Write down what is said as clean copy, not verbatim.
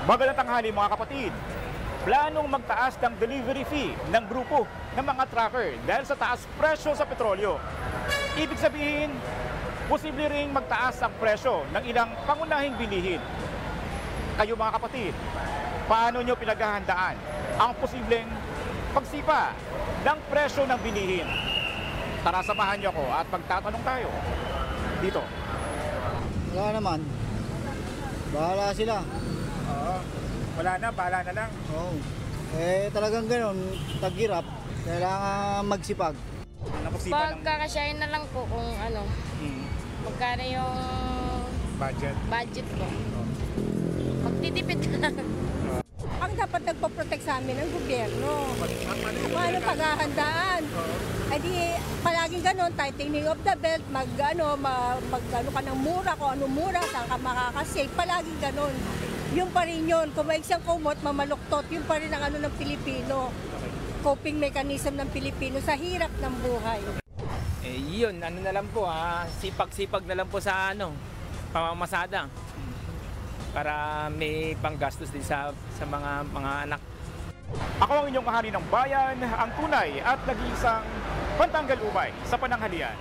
Magandang tanghali mga kapatid. Planong magtaas ng delivery fee ng grupo ng mga trucker dahil sa taas presyo sa petrolyo. Ibig sabihin, posible ring magtaas ang presyo ng ilang pangunahing bilihin. Kayo mga kapatid, paano nyo pinaghahandaan ang posibleng pagsipa ng presyo ng bilihin? Tara, samahan nyo ako at magtatanong tayo dito. Wala naman. Bahala sila. Oo, wala na, bahala na lang. Oo. Talagang ganun, taghirap, kailangan magsipag. Napagsipa ng Pagkakasyahin na lang po kung ano, magkano yung budget ko. Magtitipid na lang. Ang dapat nagpo-protect sa amin ang gobyerno. Paano paghahandaan? Ay di palaging ganon, tightening of the belt, mag-ano ka ng mura, kung ano mura, saan ka makakasave, palaging ganon. Yung pa rin yun, kung may isang kumot, mamaluktot, yung pa rin ang ano ng Pilipino. Coping mechanism ng Pilipino sa hirap ng buhay. Yun, ano na lang po sipag-sipag na lang po sa pamamasada. Para may panggastos din sa mga anak. Ako ang inyong kahani ng bayan, ang tunay at nag-iisang pantanggal umay sa pananghalian.